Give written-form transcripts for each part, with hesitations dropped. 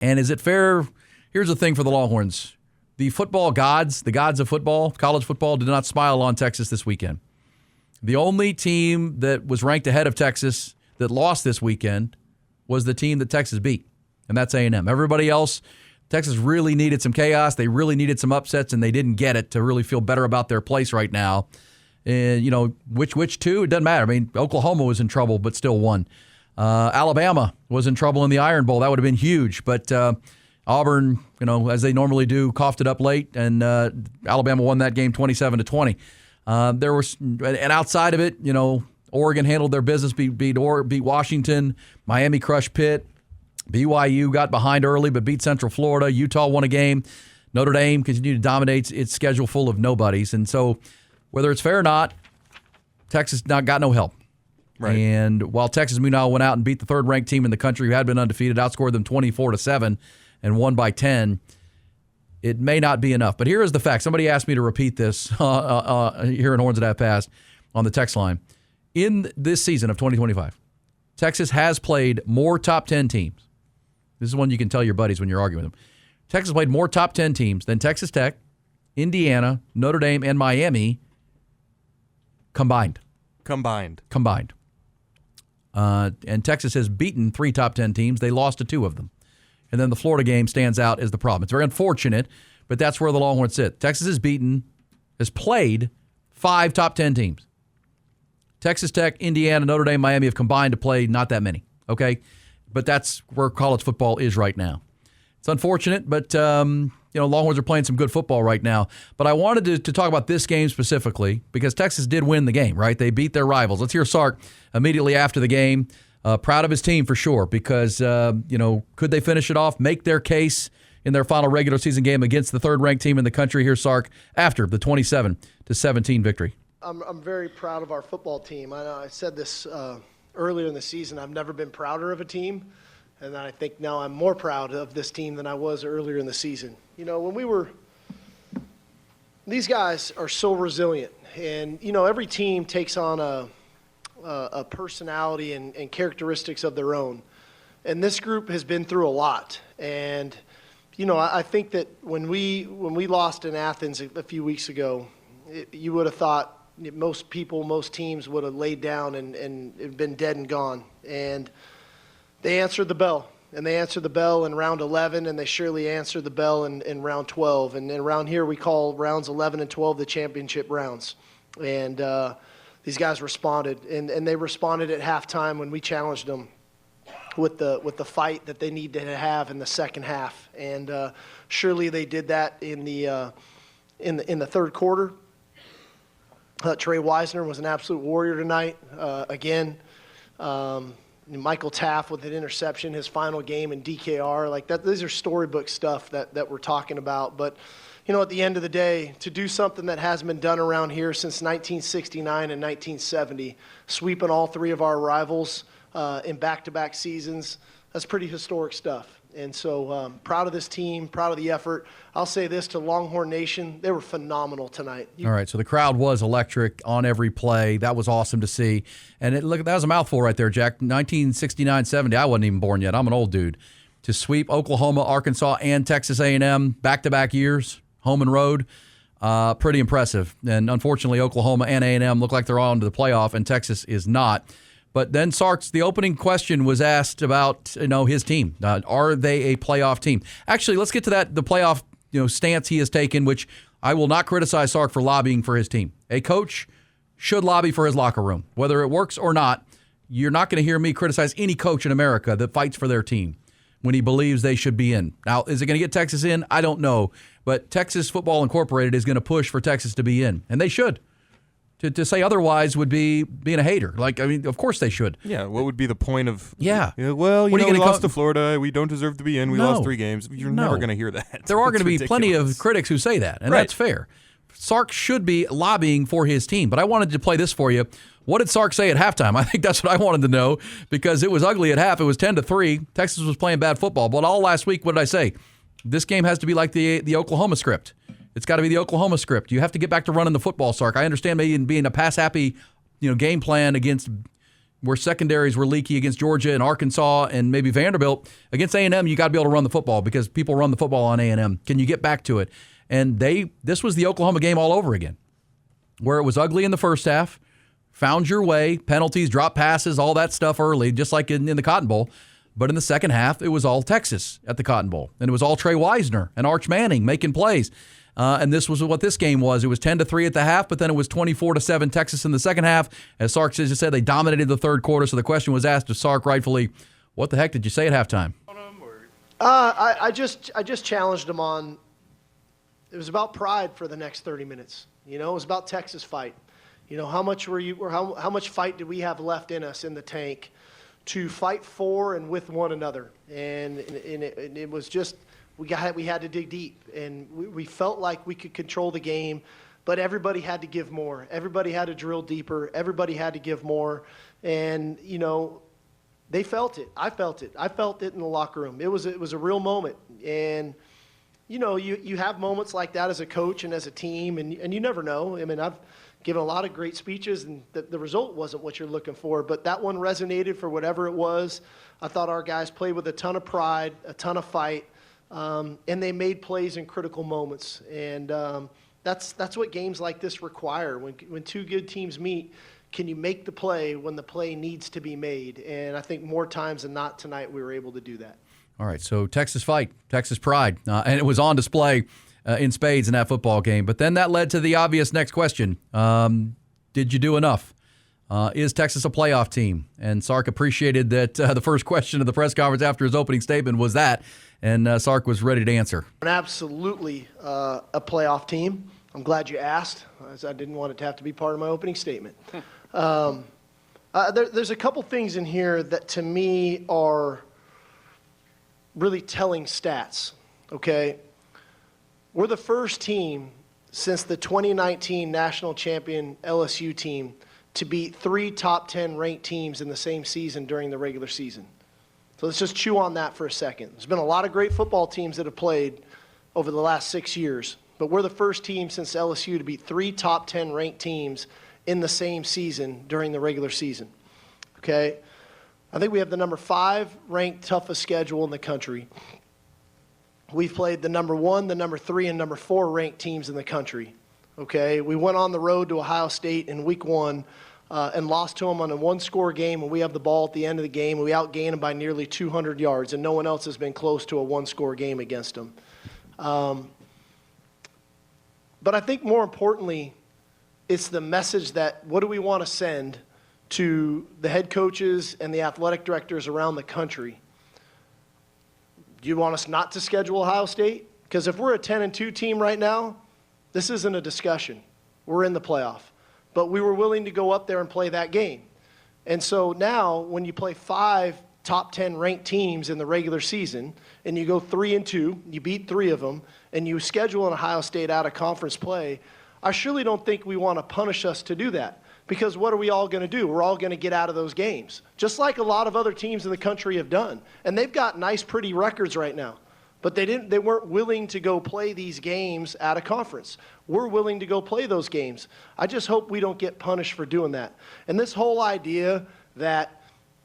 And is it fair? Here's the thing for the Longhorns. The football gods, the gods of football, college football, did not smile on Texas this weekend. The only team that was ranked ahead of Texas that lost this weekend was the team that Texas beat, and that's A&M. Everybody else, Texas really needed some chaos. They really needed some upsets, and they didn't get it to really feel better about their place right now. And, which two? It doesn't matter. I mean, Oklahoma was in trouble, but still won. Alabama was in trouble in the Iron Bowl. That would have been huge. But Auburn, as they normally do, coughed it up late, and Alabama won that game 27-20. And outside of it, Oregon handled their business, beat Washington. Miami crushed Pitt. BYU got behind early, but beat Central Florida. Utah won a game. Notre Dame continued to dominate its schedule full of nobodies. And so, whether it's fair or not, Texas got no help. Right. And while Texas, meanwhile, went out and beat the third-ranked team in the country who had been undefeated, outscored them 24-7, and won by 10, it may not be enough. But here is the fact. Somebody asked me to repeat this here in Horns at Half Past on the text line. In this season of 2025, Texas has played more top 10 teams. This is one you can tell your buddies when you're arguing with them. Texas played more top 10 teams than Texas Tech, Indiana, Notre Dame, and Miami combined. And Texas has beaten 3 top 10 teams. They lost to 2 of them. And then the Florida game stands out as the problem. It's very unfortunate, but that's where the Longhorns sit. Texas has played 5 top 10 teams. Texas Tech, Indiana, Notre Dame, Miami have combined to play not that many, okay? But that's where college football is right now. It's unfortunate, but Longhorns are playing some good football right now. But I wanted to talk about this game specifically because Texas did win the game, right? They beat their rivals. Let's hear Sark immediately after the game. Proud of his team for sure because, could they finish it off, make their case in their final regular season game against the third-ranked team in the country? Here's Sark after the 27-17 victory. I'm very proud of our football team. I said this earlier in the season. I've never been prouder of a team, and I think now I'm more proud of this team than I was earlier in the season. These guys are so resilient, and every team takes on a personality and characteristics of their own, and this group has been through a lot. And I think that when we lost in Athens a few weeks ago, you would have thought most teams would have laid down and been dead and gone. And they answered the bell. And they answered the bell in round 11, and they surely answered the bell in round 12. And around here we call rounds 11 and 12 the championship rounds. And these guys responded. And they responded at halftime when we challenged them with the fight that they need to have in the second half. And surely they did that in the third quarter. Trey Wisner was an absolute warrior tonight. Again, Michael Taft with an interception, his final game in DKR. Like that, these are storybook stuff that we're talking about. But, at the end of the day, to do something that hasn't been done around here since 1969 and 1970, sweeping all 3 of our rivals in back-to-back seasons, that's pretty historic stuff. And so proud of this team, proud of the effort. I'll say this to Longhorn Nation, they were phenomenal tonight. All right, so the crowd was electric on every play. That was awesome to see. And look, that was a mouthful right there, Jack. 1969-70, I wasn't even born yet. I'm an old dude. To sweep Oklahoma, Arkansas, and Texas A&M back-to-back years, home and road, pretty impressive. And unfortunately, Oklahoma and A&M look like they're on to the playoff, and Texas is not. But then Sark's, the opening question was asked about, his team. Are they a playoff team? Actually, let's get to that, the playoff, stance he has taken, which I will not criticize Sark for lobbying for his team. A coach should lobby for his locker room. Whether it works or not, you're not going to hear me criticize any coach in America that fights for their team when he believes they should be in. Now, is it going to get Texas in? I don't know. But Texas Football Incorporated is going to push for Texas to be in, and they should. To say otherwise would be being a hater. Of course they should. Yeah, what would be the point of... Yeah. We lost to Florida. We don't deserve to be in. We lost 3 games. You're never going to hear that. There are going to be plenty of critics who say that, and that's fair. Sark should be lobbying for his team, but I wanted to play this for you. What did Sark say at halftime? I think that's what I wanted to know because it was ugly at half. It was 10-3. Texas was playing bad football, but all last week, what did I say? This game has to be like the Oklahoma script. It's got to be the Oklahoma script. You have to get back to running the football, Sark. I understand maybe being a pass-happy, game plan against, where secondaries were leaky against Georgia and Arkansas and maybe Vanderbilt. Against A&M, you got to be able to run the football because people run the football on A&M. Can you get back to it? And this was the Oklahoma game all over again, where it was ugly in the first half, found your way, penalties, drop passes, all that stuff early, just like in the Cotton Bowl. But in the second half, it was all Texas at the Cotton Bowl. And it was all Trey Wisner and Arch Manning making plays. And this was what this game was. It was 10-3 at the half, but then it was 24-7 Texas in the second half. As Sarkisian said, they dominated the third quarter. So the question was asked to Sark rightfully, what the heck did you say at halftime? I just challenged him on, it was about pride for the next 30 minutes. It was about Texas fight. How much fight did we have left in us in the tank to fight for and with one another? And it was just, we had to dig deep, and we felt like we could control the game, but everybody had to give more. Everybody had to drill deeper. Everybody had to give more. And, they felt it. I felt it. I felt it in the locker room. It was a real moment. And, you have moments like that as a coach and as a team, and you never know. I mean, I've given a lot of great speeches, and the result wasn't what you're looking for, but that one resonated for whatever it was. I thought our guys played with a ton of pride, a ton of fight. And they made plays in critical moments, and that's what games like this require. When two good teams meet, can you make the play when the play needs to be made? And I think more times than not tonight we were able to do that. All right, so Texas fight, Texas pride, and it was on display in spades in that football game. But then that led to the obvious next question: did you do enough? Is Texas a playoff team? And Sark appreciated that the first question of the press conference after his opening statement was that. And Sark was ready to answer. Absolutely a playoff team. I'm glad you asked, as I didn't want it to have to be part of my opening statement. There's a couple things in here that to me are really telling stats, okay? We're the first team since the 2019 national champion LSU team to beat 3 top 10 ranked teams in the same season during the regular season. So let's just chew on that for a second. There's been a lot of great football teams that have played over the last 6 years, but we're the first team since LSU to beat 3 top 10 ranked teams in the same season during the regular season. Okay? I think we have the number 5 ranked toughest schedule in the country. We've played the number 1, the number 3, and number 4 ranked teams in the country. Okay? We went on the road to Ohio State in week 1 and lost to them on a one-score game, and we have the ball at the end of the game, and we outgained them by nearly 200 yards, and no one else has been close to a one-score game against them. But I think more importantly, it's the message that what do we want to send to the head coaches and the athletic directors around the country? Do you want us not to schedule Ohio State? Because if we're a 10-2 team right now, this isn't a discussion. We're in the playoff. But we were willing to go up there and play that game. And so now when you play 5 top 10 ranked teams in the regular season and you go 3-2, you beat 3 of them, and you schedule an Ohio State out of conference play, I surely don't think we want to punish us to do that. Because what are we all going to do? We're all going to get out of those games, just like a lot of other teams in the country have done. And they've got nice, pretty records right now. But they weren't willing to go play these games at a conference. We're willing to go play those games. I just hope we don't get punished for doing that. And this whole idea that,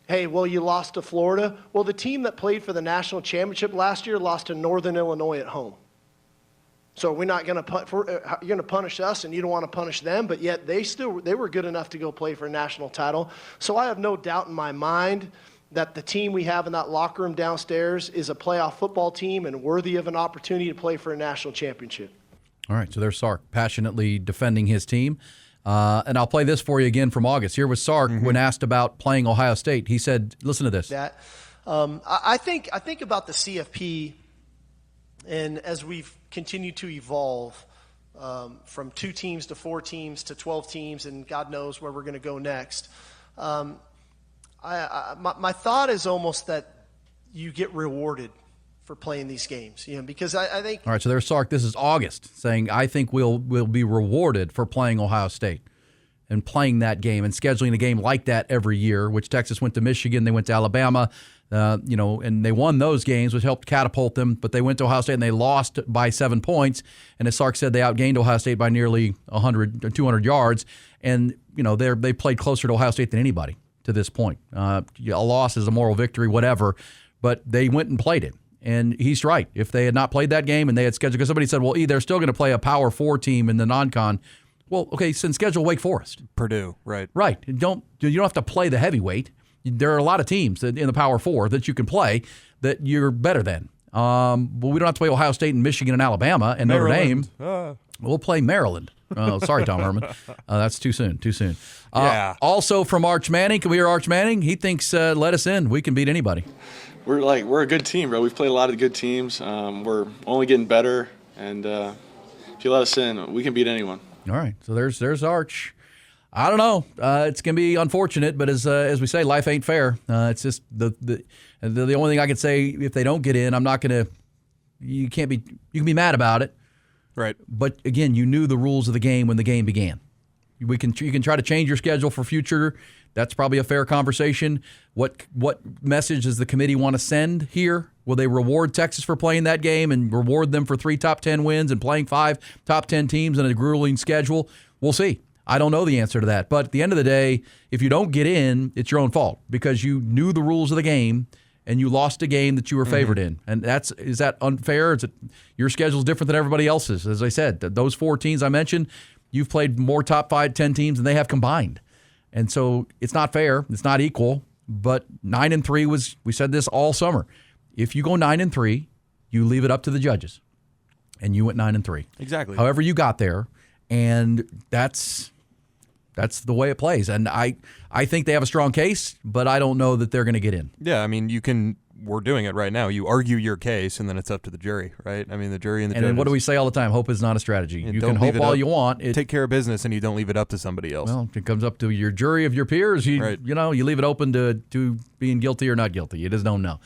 hey, well, you lost to Florida. Well, the team that played for the national championship last year lost to Northern Illinois at home. So we're not going to you're going to punish us, and you don't want to punish them, but yet they were good enough to go play for a national title. So I have no doubt in my mind that the team we have in that locker room downstairs is a playoff football team and worthy of an opportunity to play for a national championship. All right, so there's Sark passionately defending his team. And I'll play this for you again from August. Here was Sark when asked about playing Ohio State. He said, listen to this. I think about the CFP, and as we've continued to evolve from 2 teams to 4 teams to 12 teams, and God knows where we're going to go next, my thought is almost that you get rewarded for playing these games, because I think. All right, so there's Sark. This is August saying, I think we'll be rewarded for playing Ohio State and playing that game and scheduling a game like that every year, which Texas went to Michigan, they went to Alabama, and they won those games, which helped catapult them, but they went to Ohio State and they lost by 7 points. And as Sark said, they outgained Ohio State by nearly 100 or 200 yards. And, they played closer to Ohio State than anybody. to this point. A loss is a moral victory, whatever, but they went and played it. And he's right. If they had not played that game and they had scheduled, because somebody said, well, they're still going to play a Power 4 team in the non-con. Well, okay, so schedule Wake Forest. Purdue, right. Right. You don't have to play the heavyweight. There are a lot of teams in the Power 4 that you can play that you're better than. But we don't have to play Ohio State and Michigan and Alabama and Maryland. Notre Dame. We'll play Maryland. Oh, sorry, Tom Herman. That's too soon. Yeah. Also from Arch Manning, can we hear Arch Manning? He thinks, let us in. We can beat anybody. We're a good team, bro. We've played a lot of good teams. We're only getting better, and if you let us in, we can beat anyone. All right, so there's Arch. I don't know. It's gonna be unfortunate, but as we say, life ain't fair. It's just the only thing I can say, if they don't get in, I'm not gonna. You can be mad about it, right? But again, you knew the rules of the game when the game began. You can try to change your schedule for future. That's probably a fair conversation. What message does the committee want to send here? Will they reward Texas for playing that game and reward them for 3 top 10 wins and playing 5 top 10 teams in a grueling schedule? We'll see. I don't know the answer to that. But at the end of the day, if you don't get in, it's your own fault because you knew the rules of the game and you lost a game that you were favored in. And is that unfair? Is it your schedule's different than everybody else's? As I said, those 4 teams I mentioned, you've played more top 5, 10 teams than they have combined. And so it's not fair. It's not equal. But 9-3 we said this all summer. If you go 9-3, you leave it up to the judges. And you went 9-3. Exactly. However you got there. And that's the way it plays. And I think they have a strong case, but I don't know that they're going to get in. Yeah, I mean, we're doing it right now. You argue your case, and then it's up to the jury, right? I mean, the jury and the judges. And what do we say all the time? Hope is not a strategy. You can hope all you want. Take care of business, and you don't leave it up to somebody else. Well, if it comes up to your jury of your peers, you leave it open to being guilty or not guilty. You just don't know.